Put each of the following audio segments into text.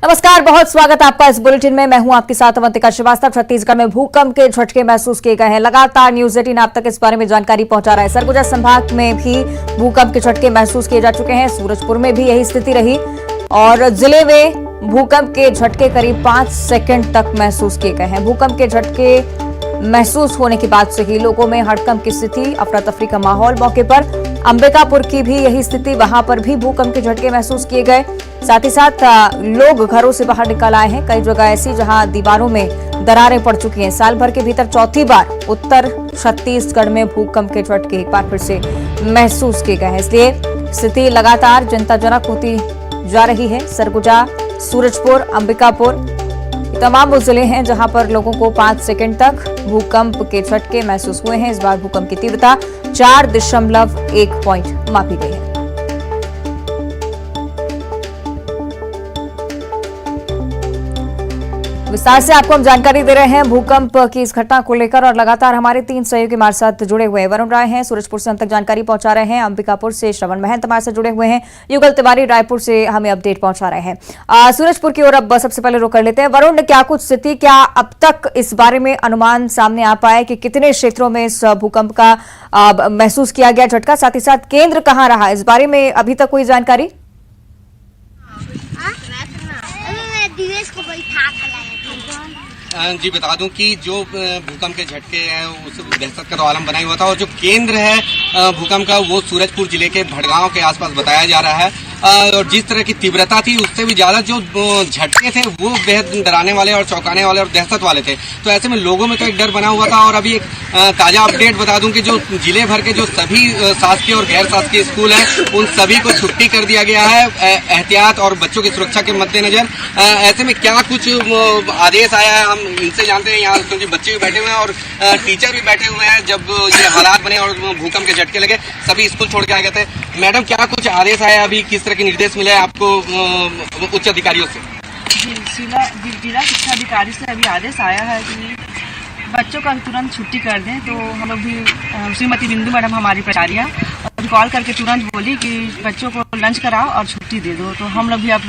नमस्कार, बहुत स्वागत आपका इस बुलेटिन में। मैं हूं आपके साथ अवंतिका श्रीवास्तव। छत्तीसगढ़ में भूकंप के झटके महसूस किए गए हैं। लगातार न्यूज 18 आप तक इस बारे में जानकारी पहुंचा रहा है। सरगुजा संभाग में भी भूकंप के झटके महसूस किए जा चुके हैं। सूरजपुर में भी यही स्थिति रही और जिले में भूकंप के झटके करीब 5 सेकंड तक महसूस किए गए हैं। भूकंप के झटके महसूस होने के बाद से ही लोगों में हड़कंप की स्थिति, अफरा तफरी का माहौल। मौके पर अंबिकापुर की भी यही स्थिति, वहां पर भी भूकंप के झटके महसूस किए गए। साथ ही साथ लोग घरों से बाहर निकल आए हैं। कई जगह ऐसी जहां दीवारों में दरारें पड़ चुकी हैं। साल भर के भीतर चौथी बार उत्तर छत्तीसगढ़ में भूकंप के झटके एक बार फिर से महसूस किए गए हैं। इसलिए स्थिति लगातार चिंताजनक होती जा रही है। सरगुजा, सूरजपुर, अंबिकापुर तमाम वो जिले हैं जहां पर लोगों को 5 सेकंड तक भूकंप के झटके महसूस हुए हैं। इस बार भूकंप की तीव्रता 4.1 पॉइंट मापी गई है। विस्तार से आपको हम जानकारी दे रहे हैं भूकंप की इस घटना को लेकर और लगातार हमारे 3 सहयोगी हमारे साथ जुड़े हुए हैं। वरुण राय हैं, सूरजपुर से हम तक जानकारी पहुंचा रहे हैं। अंबिकापुर से श्रवण महंत हमारे साथ जुड़े हुए हैं। युगल तिवारी रायपुर से हमें अपडेट पहुंचा रहे हैं। सूरजपुर की ओर अब सबसे पहले रुक कर लेते हैं। वरुण, क्या कुछ स्थिति, क्या अब तक इस बारे में अनुमान सामने आ पाया कि कितने क्षेत्रों में इस भूकंप का महसूस किया गया झटका? साथ ही साथ केंद्र कहां रहा, इस बारे में अभी तक कोई जानकारी? जी बता दूं कि जो भूकंप के झटके हैं उस दहशत का तो आलम बना हुआ था और जो केंद्र है भूकंप का वो सूरजपुर जिले के भड़गांव के आसपास बताया जा रहा है। और जिस तरह की तीव्रता थी उससे भी ज्यादा जो झटके थे वो बेहद डराने वाले और चौंकाने वाले और दहशत वाले थे। तो ऐसे में लोगों में तो एक डर बना हुआ था। और अभी एक ताजा अपडेट बता दूं कि जो जिले भर के जो सभी शासकीय और गैर शासकीय स्कूल हैं उन सभी को छुट्टी कर दिया गया है एहतियात और बच्चों की सुरक्षा के मद्देनजर। ऐसे में क्या कुछ आदेश आया है हम इनसे जानते हैं, यहाँ क्योंकि बच्चे भी बैठे हुए हैं और टीचर भी बैठे हुए हैं। जब ये हालात बने और भूकंप के झटके लगे सभी स्कूल छोड़ के आ गए थे। मैडम, क्या कुछ आदेश आया, अभी किस तरह के निर्देश मिले आपको उच्च अधिकारियों से? जिला शिक्षा अधिकारी से अभी आदेश आया है कि बच्चों का तुरंत छुट्टी कर दें। तो हम लोग भी श्रीमती बिंदु मैडम हमारी प्राचार्या कॉल करके तुरंत बोली कि बच्चों को लंच कराओ और छुट्टी दे दो। तो हम लोग भी अब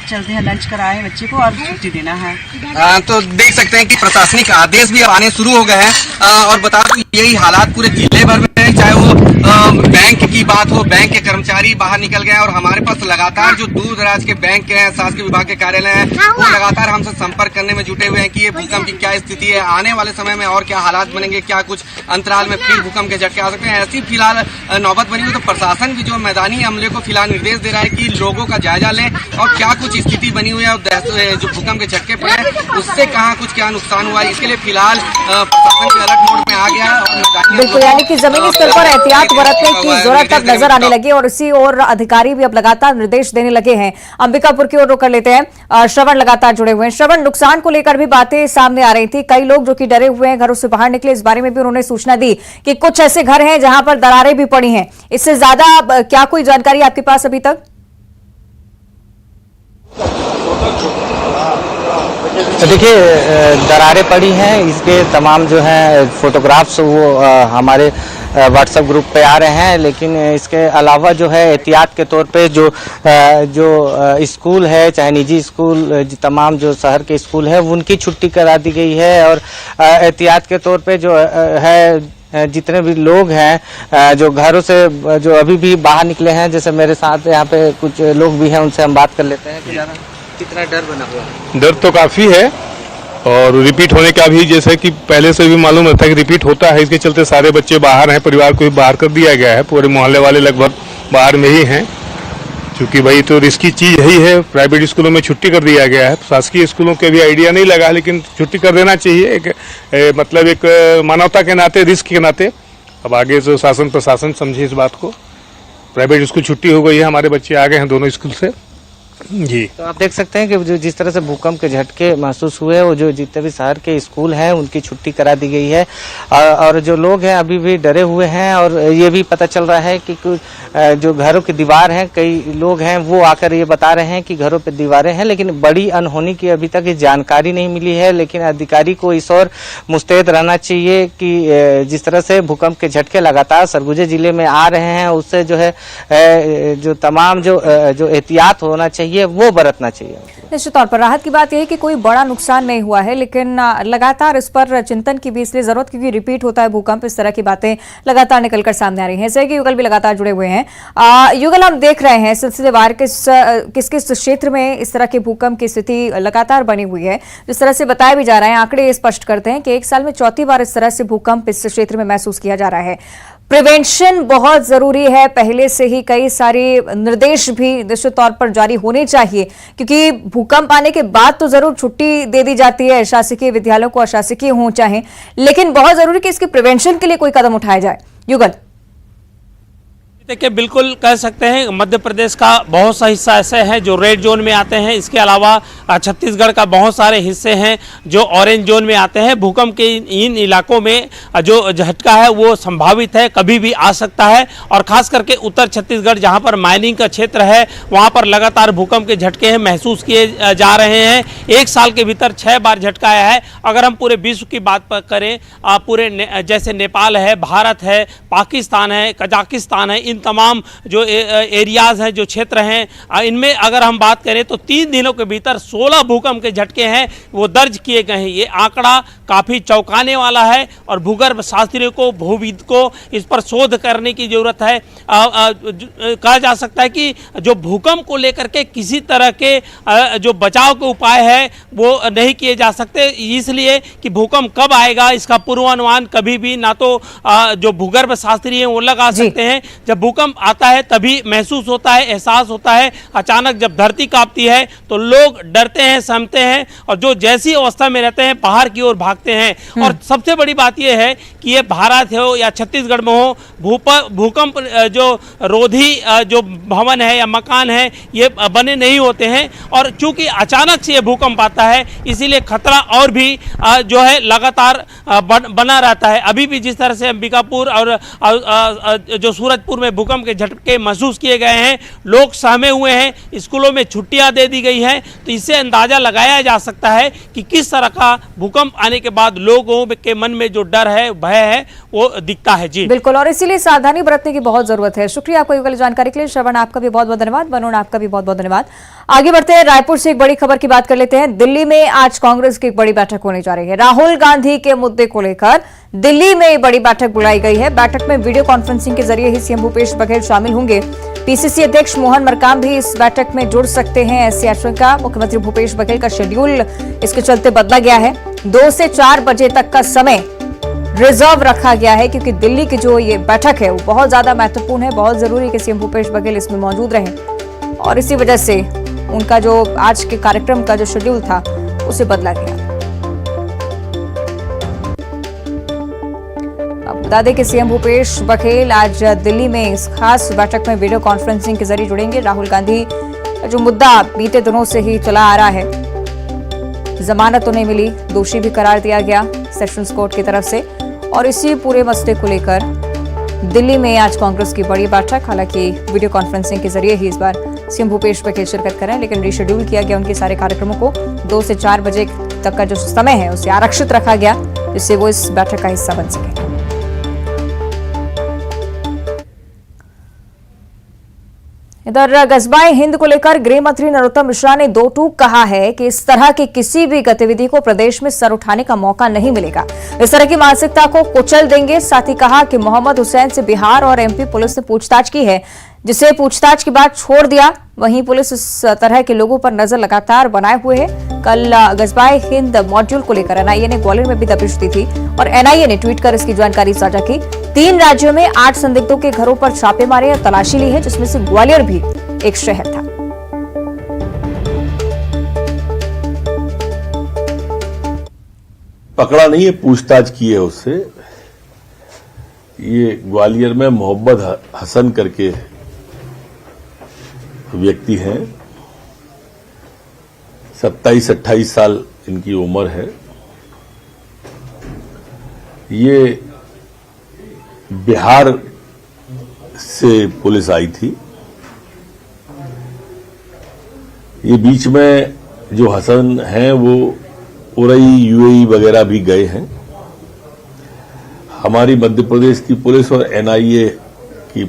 चलते हैं, लंच कराए बच्चे को और छुट्टी देना है। तो देख सकते हैं कि प्रशासनिक आदेश भी आने शुरू हो गए हैं। और बता दूं यही हालात पूरे जिले भर में, चाहे वो बैंक की बात हो, बैंक के कर्मचारी बाहर निकल गए और हमारे पास लगातार जो दूर दराज के बैंक के हैं, शासकीय विभाग के कार्यालय हैं, वो लगातार हमसे संपर्क करने में जुटे हुए हैं कि ये भूकंप की क्या स्थिति है, आने वाले समय में और क्या हालात बनेंगे, क्या कुछ अंतराल में फिर भूकंप के झटके आ सकते हैं। ऐसी फिलहाल नौबत बनी हुई। तो प्रशासन भी जो मैदानी अमले को फिलहाल निर्देश दे रहा है कि लोगों का जायजा लें और क्या कुछ स्थिति बनी हुई है और जो भूकंप के झटके पड़े उससे कहाँ कुछ क्या नुकसान हुआ है, इसके लिए फिलहाल प्रशासन के अलर्ट मोड में आ गया है। बिल्कुल, यानी कि जमीनी स्तर पर एहतियात बरतने की जरूरत अब नजर आने लगी और इसी और अधिकारी भी अब लगातार निर्देश देने लगे हैं। अंबिकापुर की ओर रुक कर लेते हैं। श्रवण लगातार जुड़े हुए हैं। श्रवण, नुकसान को लेकर भी बातें सामने आ रही थी। कई लोग जो कि डरे हुए हैं, घरों से बाहर निकले, इस बारे में भी उन्होंने सूचना दी कि कुछ ऐसे घर हैं जहां पर दरारें भी पड़ी हैं। इससे ज्यादा क्या कोई जानकारी आपके पास अभी तक? तो देखिए, दरारें पड़ी हैं, इसके तमाम जो हैं फोटोग्राफ्स वो हमारे व्हाट्सएप ग्रुप पे आ रहे हैं। लेकिन इसके अलावा जो है एहतियात के तौर पे जो स्कूल है, चाहे निजी स्कूल, तमाम जो शहर के स्कूल है उनकी छुट्टी करा दी गई है। और एहतियात के तौर पे जो है जितने भी लोग हैं जो घरों से जो अभी भी बाहर निकले हैं, जैसे मेरे साथ यहाँ पे कुछ लोग भी हैं, उनसे हम बात कर लेते हैं। कितना डर बना हुआ है? डर तो काफ़ी है और रिपीट होने का भी, जैसे कि पहले से भी मालूम होता है कि रिपीट होता है। इसके चलते सारे बच्चे बाहर हैं, परिवार को भी बाहर कर दिया गया है। पूरे मोहल्ले वाले लगभग बाहर में ही हैं, क्योंकि भाई तो रिस्की चीज़ यही है। प्राइवेट स्कूलों में छुट्टी कर दिया गया है, शासकीय स्कूलों के भी आइडिया नहीं लगा, लेकिन छुट्टी कर देना चाहिए मतलब एक मानवता के नाते, रिस्क के नाते। अब आगे जो शासन प्रशासन समझे इस बात को। प्राइवेट स्कूल छुट्टी हो गई है, हमारे बच्चे आ गए हैं दोनों स्कूल से। जी, तो आप देख सकते हैं कि जो जिस तरह से भूकंप के झटके महसूस हुए, वो जो जितने भी शहर के स्कूल हैं उनकी छुट्टी करा दी गई है। और जो लोग हैं अभी भी डरे हुए हैं। और ये भी पता चल रहा है कि कुछ जो घरों की दीवार हैं, कई लोग हैं वो आकर ये बता रहे हैं कि घरों पे दीवारें हैं, लेकिन बड़ी अनहोनी की अभी तक जानकारी नहीं मिली है। लेकिन अधिकारी को इस ओर मुस्तैद रहना चाहिए कि जिस तरह से भूकंप के झटके लगातार सरगुजा जिले में आ रहे हैं, उससे जो है जो तमाम जो एहतियात होना चाहिए चाहिए वो बरतना चाहिए। निश्चित तौर पर राहत की बात यह है कि कोई बड़ा नुकसान नहीं हुआ है, लेकिन लगातार इस पर चिंतन की भी इसलिए जरूरत, क्योंकि रिपीट होता है भूकंप, इस तरह की बातें लगातार निकलकर सामने आ रही हैं। सहयोगी युगल भी लगातार जुड़े हुए हैं। युगल, हम देख रहे हैं सिलसिलेवार किस किस क्षेत्र में इस तरह के भूकंप की स्थिति लगातार बनी हुई है। जिस तरह से बताया भी जा रहा है, आंकड़े ये स्पष्ट करते हैं कि एक साल में चौथी बार इस तरह से भूकंप इस क्षेत्र में महसूस किया जा रहा है। प्रिवेंशन बहुत जरूरी है, पहले से ही कई सारे निर्देश भी निश्चित तौर पर जारी होने चाहिए, क्योंकि भूकंप आने के बाद तो जरूर छुट्टी दे दी जाती है शासकीय विद्यालयों को, अशासकीय हो चाहे, लेकिन बहुत जरूरी कि इसके प्रिवेंशन के लिए कोई कदम उठाया जाए। युगल, देखिए, बिल्कुल कह सकते हैं मध्य प्रदेश का बहुत सा हिस्सा ऐसे हैं जो रेड जोन में आते हैं। इसके अलावा छत्तीसगढ़ का बहुत सारे हिस्से हैं जो ऑरेंज जोन में आते हैं। भूकंप के इन इलाकों में जो झटका है वो संभावित है, कभी भी आ सकता है। और खास करके उत्तर छत्तीसगढ़ जहां पर माइनिंग का क्षेत्र है, वहां पर लगातार भूकंप के झटके हैं महसूस किए जा रहे हैं। एक साल के भीतर 6 बार झटका आया है। अगर हम पूरे विश्व की बात करें, पूरे जैसे नेपाल है, भारत है, पाकिस्तान है, कजाकिस्तान है, तमाम जो एरियाज हैं, जो क्षेत्र हैं, इनमें अगर हम बात करें तो 3 दिनों के भीतर 16 भूकंप के झटके हैं वो दर्ज किए गए हैं। ये आंकड़ा काफ़ी चौंकाने वाला है और भूगर्भ शास्त्रियों को, भूविद को इस पर शोध करने की जरूरत है। कहा जा सकता है कि जो भूकंप को लेकर के किसी तरह के जो बचाव के उपाय है वो नहीं किए जा सकते, इसलिए कि भूकंप कब आएगा इसका पूर्वानुमान कभी भी ना तो जो भूगर्भ शास्त्री हैं वो लगा सकते हैं। जब भूकंप आता है तभी महसूस होता है, एहसास होता है। अचानक जब धरती कांपती है तो लोग डरते हैं, सहमते हैं और जो जैसी अवस्था में रहते हैं बाहर की ओर भागते हैं। और सबसे बड़ी बात यह है कि ये भारत हो या छत्तीसगढ़ में हो, भूकंप जो रोधी जो भवन है या मकान है ये बने नहीं होते हैं। और चूंकि अचानक से ये भूकंप आता है इसीलिए खतरा और भी जो है लगातार बना रहता है। अभी भी जिस तरह से अंबिकापुर और जो सूरजपुर में भूकंप के झटके महसूस किए गए हैं, लोग सहमे हुए हैं, स्कूलों में छुट्टियां दे दी गई हैं, तो इससे अंदाजा लगाया जा सकता है कि किस तरह का भूकंप आने के बाद लोगों के मन में जो डर है, भय है, वो दिखता है। जी बिल्कुल, और इसीलिए सावधानी बरतने की बहुत जरूरत है। शुक्रिया आपको युगल जानकारी के लिए। श्रवण, आपका भी बहुत बहुत धन्यवाद। बनोन, आपका भी बहुत बहुत धन्यवाद। आगे बढ़ते हैं, रायपुर से एक बड़ी खबर की बात कर लेते हैं। दिल्ली में आज कांग्रेस की एक बड़ी बैठक होने जा रही है। राहुल गांधी के मुद्दे को लेकर दिल्ली में बड़ी बैठक बुलाई गई है। बैठक में वीडियो कॉन्फ्रेंसिंग के जरिए ही सीएम भूपेश बघेल शामिल होंगे। पीसीसी अध्यक्ष मोहन मरकाम भी इस बैठक में जुड़ सकते हैं, ऐसी आशंका। मुख्यमंत्री भूपेश बघेल का शेड्यूल इसके चलते बदला गया है। 2 से 4 बजे तक का समय रिजर्व रखा गया है, क्योंकि दिल्ली की जो ये बैठक है वो बहुत ज्यादा महत्वपूर्ण है। बहुत जरूरी है कि सीएम भूपेश बघेल इसमें मौजूद रहें और इसी वजह से उनका जो आज के कार्यक्रम का जो शेड्यूल था उसे बदला गया। अब बता दें कि सीएम भूपेश बघेल आज दिल्ली में इस खास बैठक में वीडियो कॉन्फ्रेंसिंग के जरिए जुड़ेंगे। राहुल गांधी का जो मुद्दा बीते दिनों से ही चला आ रहा है, जमानत तो नहीं मिली, दोषी भी करार दिया गया सेशंस कोर्ट की तरफ से, और इसी पूरे मसले को लेकर दिल्ली में आज कांग्रेस की बड़ी बैठक। हालांकि वीडियो कॉन्फ्रेंसिंग के जरिए ही इस बार सीएम भूपेश बघेल शिरकत करें, लेकिन रीशेड्यूल किया गया उनके सारे कार्यक्रमों को। 2 से 4 बजे तक का जो समय है उसे आरक्षित रखा गया, जिससे वो इस बैठक का हिस्सा बन सके। इधर गजबाए हिंद को लेकर गृह मंत्री नरोत्तम मिश्रा ने 2 टूक कहा है कि इस तरह की किसी भी गतिविधि को प्रदेश में सर उठाने का मौका नहीं मिलेगा। इस तरह की मानसिकता को कुचल देंगे। साथ ही कहा कि मोहम्मद हुसैन से बिहार और एमपी पुलिस ने पूछताछ की है, जिसे पूछताछ के बाद छोड़ दिया। वहीं पुलिस इस तरह के लोगों पर नजर लगातार बनाए हुए है। कल गजबाए हिंद मॉड्यूल को लेकर एनआईए ने ग्वालियर में भी दबिश दी थी और एनआईए ने ट्वीट कर इसकी जानकारी साझा की। 3 राज्यों में 8 संदिग्धों के घरों पर छापे मारे और तलाशी ली है, जिसमें से ग्वालियर भी एक शहर था। पकड़ा नहीं है, पूछताछ की है उससे। ये ग्वालियर में मोहम्मद हसन करके व्यक्ति हैं, 27-28 साल इनकी उम्र है। ये बिहार से पुलिस आई थी। ये बीच में जो हसन हैं वो उरई, यूएई वगैरह भी गए हैं। हमारी मध्य प्रदेश की पुलिस और एनआईए की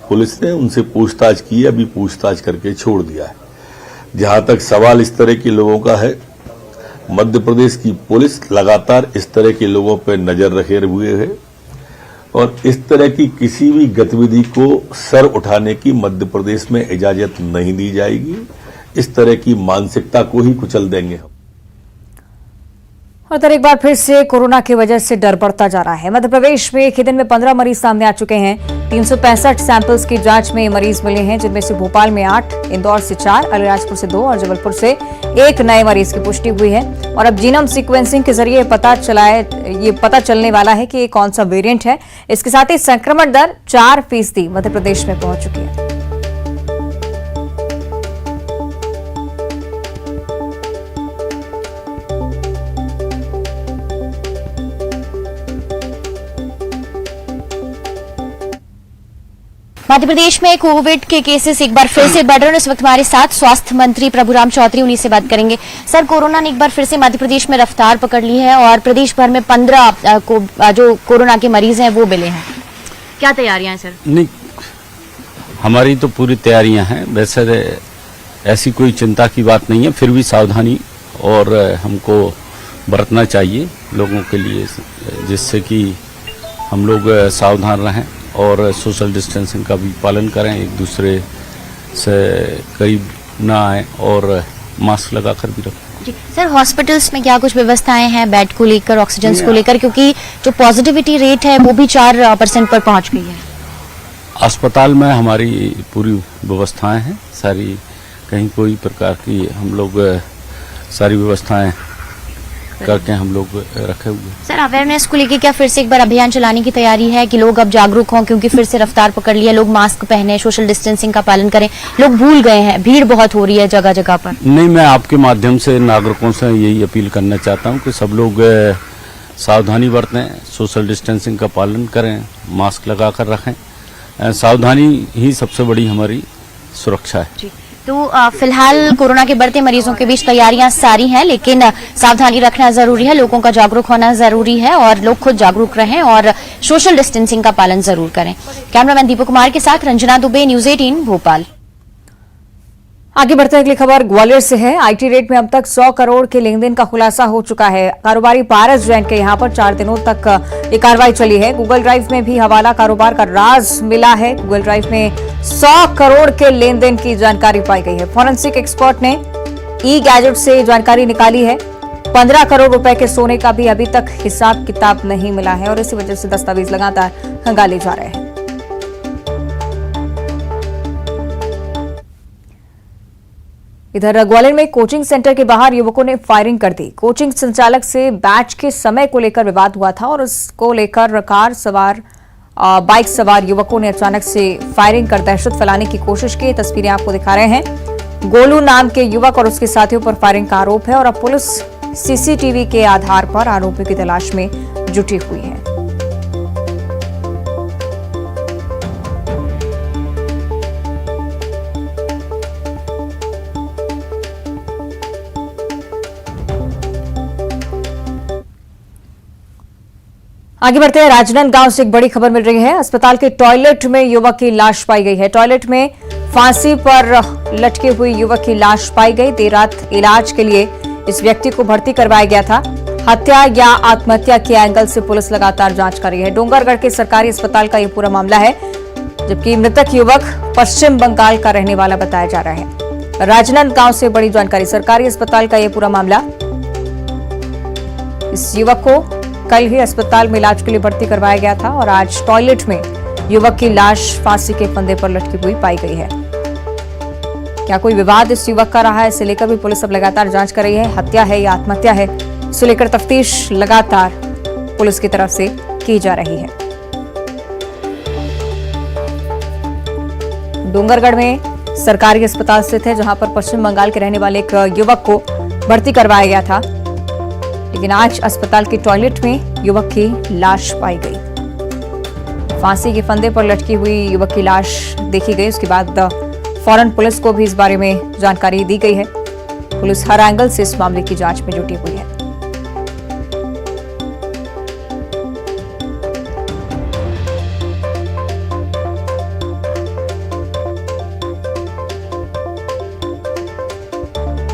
पुलिस ने उनसे पूछताछ की, अभी पूछताछ करके छोड़ दिया है। जहां तक सवाल इस तरह के लोगों का है, मध्य प्रदेश की पुलिस लगातार इस तरह के लोगों पर नजर रखे हुए है और इस तरह की किसी भी गतिविधि को सर उठाने की मध्य प्रदेश में इजाजत नहीं दी जाएगी। इस तरह की मानसिकता को ही कुचल देंगे हम। और उधर एक बार फिर से कोरोना की वजह से डर बढ़ता जा रहा है। मध्य प्रदेश में एक ही दिन में 15 मरीज सामने आ चुके हैं। 365 सैंपल्स की जांच में मरीज मिले हैं, जिनमें से भोपाल में 8, इंदौर से 4, अलीराजपुर से 2 और जबलपुर से 1 नए मरीज की पुष्टि हुई है। और अब जीनोम सीक्वेंसिंग के जरिए ये पता चलने वाला है कि ये कौन सा वेरिएंट है। इसके साथ ही संक्रमण दर 4% मध्य प्रदेश में पहुंच चुकी है। मध्य प्रदेश में कोविड के केसेस एक बार फिर से बढ़ रहे हैं। इस वक्त हमारे साथ स्वास्थ्य मंत्री प्रभुराम चौधरी, उन्हीं से बात करेंगे। सर, कोरोना ने एक बार फिर से मध्य प्रदेश में रफ्तार पकड़ ली है और प्रदेश भर में 15 जो कोरोना के मरीज हैं वो मिले हैं। क्या तैयारियां हैं सर? नहीं, हमारी तो पूरी तैयारियां हैं। वैसे ऐसी कोई चिंता की बात नहीं है, फिर भी सावधानी और हमको बरतना चाहिए लोगों के लिए, जिससे कि हम लोग सावधान रहें और सोशल डिस्टेंसिंग का भी पालन करें, एक दूसरे से करीब ना आए और मास्क लगाकर भी रखें। जी सर, हॉस्पिटल्स में क्या कुछ व्यवस्थाएं हैं बेड को लेकर, ऑक्सीजन को लेकर, क्योंकि जो पॉजिटिविटी रेट है वो भी 4% पर पहुंच गई है। अस्पताल में हमारी पूरी व्यवस्थाएं हैं सारी, कहीं कोई प्रकार की हम लोग सारी व्यवस्थाएं करके हम लोग रखे हुए। सर, अवेयरनेस को लेकर क्या फिर से एक बार अभियान चलाने की तैयारी है कि लोग अब जागरूक हों, क्योंकि फिर से रफ्तार पकड़ लिया, लोग मास्क पहने, सोशल डिस्टेंसिंग का पालन करें, लोग भूल गए हैं, भीड़ बहुत हो रही है जगह जगह पर। नहीं, मैं आपके माध्यम से नागरिकों से यही अपील करना चाहता हूं कि सब लोग सावधानी बरतें, सोशल डिस्टेंसिंग का पालन करें, मास्क लगाकर रखें। सावधानी ही सबसे बड़ी हमारी सुरक्षा है। जी, तो फिलहाल कोरोना के बढ़ते मरीजों के बीच तैयारियां सारी हैं, लेकिन सावधानी रखना जरूरी है, लोगों का जागरूक होना जरूरी है और लोग खुद जागरूक रहें और सोशल डिस्टेंसिंग का पालन जरूर करें। कैमरामैन दीपक कुमार के साथ रंजना दुबे, न्यूज 18 भोपाल। आगे बढ़ते अगली खबर ग्वालियर से है। आईटी रेट में अब तक 100 करोड़ के लेन देन का खुलासा हो चुका है। कारोबारी पारस जैन के यहां पर 4 दिनों तक ये कार्रवाई चली है। गूगल ड्राइव में भी हवाला कारोबार का राज मिला है। गूगल ड्राइव में 100 करोड़ के लेन देन की जानकारी पाई गई है। फॉरेंसिक एक्सपर्ट ने ई गैजेट से जानकारी निकाली है। 15 करोड़ रुपए के सोने का भी अभी तक हिसाब किताब नहीं मिला है और इसी वजह से दस्तावेज लगातार खंगाले जा रहे हैं। इधर ग्वालियर में कोचिंग सेंटर के बाहर युवकों ने फायरिंग कर दी। कोचिंग संचालक से बैच के समय को लेकर विवाद हुआ था और उसको लेकर बाइक सवार युवकों ने अचानक से फायरिंग कर दहशत फैलाने की कोशिश की। तस्वीरें आपको दिखा रहे हैं। गोलू नाम के युवक और उसके साथियों पर फायरिंग का आरोप है और अब पुलिस सीसीटीवी के आधार पर आरोपियों की तलाश में जुटी हुई है। आगे बढ़ते हैं। राजनांदगांव से एक बड़ी खबर मिल रही है। अस्पताल के टॉयलेट में युवक की लाश पाई गई है। टॉयलेट में फांसी पर लटके हुई युवक की लाश पाई गई। देर रात इलाज के लिए इस व्यक्ति को भर्ती करवाया गया था। हत्या या आत्महत्या के एंगल से पुलिस लगातार जांच कर रही है। डोंगरगढ़ के सरकारी अस्पताल का यह पूरा मामला है, जबकि मृतक युवक पश्चिम बंगाल का रहने वाला बताया जा रहा है। राजनांदगांव से बड़ी जानकारी। सरकारी अस्पताल का यह पूरा मामला। इस युवक को कल ही अस्पताल में इलाज के लिए भर्ती करवाया गया था और आज टॉयलेट में युवक की लाश फांसी के फंदे पर लटकी हुई पाई गई है। क्या कोई विवाद इस युवक का रहा है, इसे लेकर भी पुलिस अब लगातार जांच कर रही है। हत्या है या आत्महत्या है, इसे लेकर तफ्तीश लगातार पुलिस की तरफ से की जा रही है। डोंगरगढ़ में सरकारी अस्पताल स्थित है, जहां पर पश्चिम बंगाल के रहने वाले एक युवक को भर्ती करवाया गया था, लेकिन आज अस्पताल के टॉयलेट में युवक की लाश पाई गई। फांसी के फंदे पर लटकी हुई युवक की लाश देखी गई। उसके बाद फौरन पुलिस को भी इस बारे में जानकारी दी गई है। पुलिस हर एंगल से इस मामले की जांच में जुटी हुई है।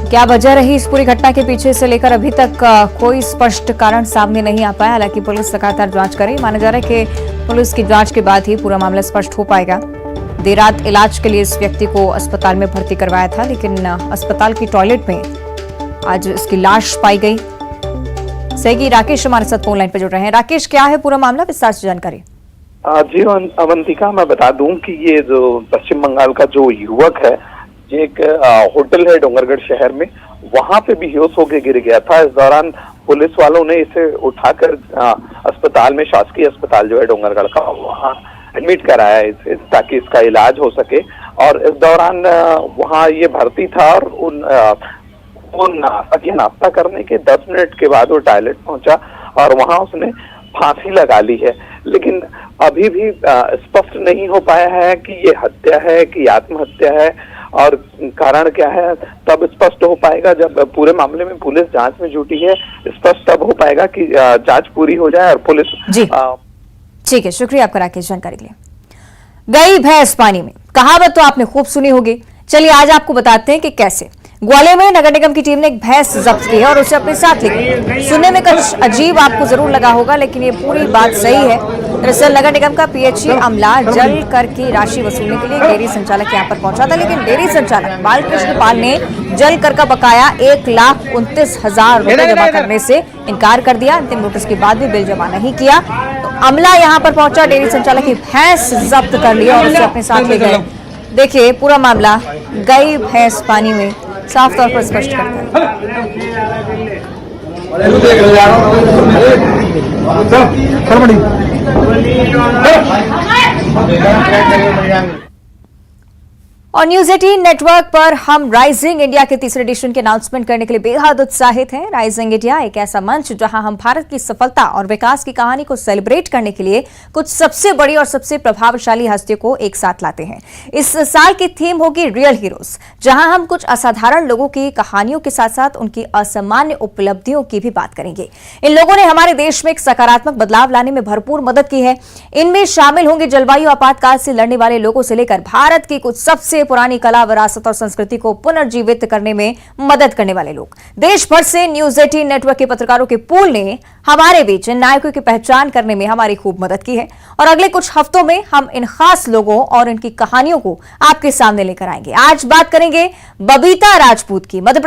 क्या वजह रही इस पूरी घटना के पीछे से लेकर अभी तक कोई स्पष्ट कारण सामने नहीं आ पाया। हालांकि पुलिस लगातार जांच कर रही। माना जा रहा है कि पुलिस की जांच के बाद ही पूरा मामला स्पष्ट हो पाएगा। देर रात इलाज के लिए इस व्यक्ति को अस्पताल में भर्ती करवाया था, लेकिन अस्पताल की टॉयलेट में आज इसकी लाश पाई गई। सहयोगी राकेश हमारे साथ फोन लाइन पर जुड़ रहे हैं। राकेश, क्या है पूरा मामला, विस्तार से जानकारी। जी अवंतिका, मैं बता दूं कि ये जो पश्चिम बंगाल का जो युवक है, ये एक होटल है डोंगरगढ़ शहर में, वहां पे बेहोश होकर गिर गया था। इस दौरान पुलिस वालों ने इसे उठाकर अस्पताल में, शासकीय अस्पताल जो है डोंगरगढ़ का, वहां एडमिट कराया इसे ताकि इसका इलाज हो सके। और इस दौरान वहां ये भर्ती था और नाश्ता करने के 10 मिनट के बाद वो टॉयलेट पहुंचा और वहां उसने फांसी लगा ली है। लेकिन अभी भी स्पष्ट नहीं हो पाया है कि ये हत्या है कि आत्महत्या है और कारण क्या है। तब स्पष्ट हो पाएगा जब पूरे मामले में पुलिस जांच में जुटी है। स्पष्ट तब हो पाएगा कि जांच पूरी हो जाए और पुलिस जी ठीक है, शुक्रिया आपका राकेश जानकारी के लिए। गई भैंस पानी में, कहावत तो आपने खूब सुनी होगी। चलिए आज आपको बताते हैं कि कैसे। ग्वालियर में नगर निगम की टीम ने एक भैंस जब्त की है और उसे अपने साथ ले गई। सुनने में कुछ अजीब आपको जरूर लगा होगा, लेकिन ये पूरी बात सही है। दरअसल नगर निगम का पीएचई अमला जल कर की राशि वसूलने के लिए डेयरी संचालक यहाँ पर पहुंचा था, लेकिन डेयरी संचालक बालकृष्ण पाल ने जल कर का बकाया 1,29,000 रुपए जमा करने से इनकार कर दिया। अंतिम नोटिस के बाद भी बिल जमा नहीं किया तो अमला यहाँ पर पहुंचा, डेयरी संचालक की भैंस जब्त कर लिया और उसे अपने साथ ले गए। देखिए पूरा मामला गई भैंस पानी में साफ तौर पर स्पष्ट करता है। और न्यूज 18 नेटवर्क पर हम राइजिंग इंडिया के तीसरे एडिशन के अनाउंसमेंट करने के लिए बेहद उत्साहित हैं। राइजिंग इंडिया एक ऐसा मंच जहां हम भारत की सफलता और विकास की कहानी को सेलिब्रेट करने के लिए कुछ सबसे बड़ी और सबसे प्रभावशाली हस्तियों को एक साथ लाते हैं। इस साल की थीम होगी रियल हीरोज, जहां हम कुछ असाधारण लोगों की कहानियों के साथ साथ उनकी असामान्य उपलब्धियों की भी बात करेंगे। इन लोगों ने हमारे देश में एक सकारात्मक बदलाव लाने में भरपूर मदद की है। इनमें शामिल होंगे जलवायु आपातकाल से लड़ने वाले लोगों से लेकर भारत की कुछ सबसे पुरानी कला, विरासत और संस्कृति को पुनर्जीवित करने में मदद करने वाले लोग। देश भर से न्यूज 18 नेटवर्क के पत्रकारों के पूल ने हमारे बीच इन नायकों की पहचान करने में हमारी खूब मदद की है और अगले कुछ हफ्तों में हम इन खास लोगों और इनकी कहानियों को आपके सामने लेकर आएंगे। आज बात करेंगे बबीता राजपूत की। मध्य प्रदेश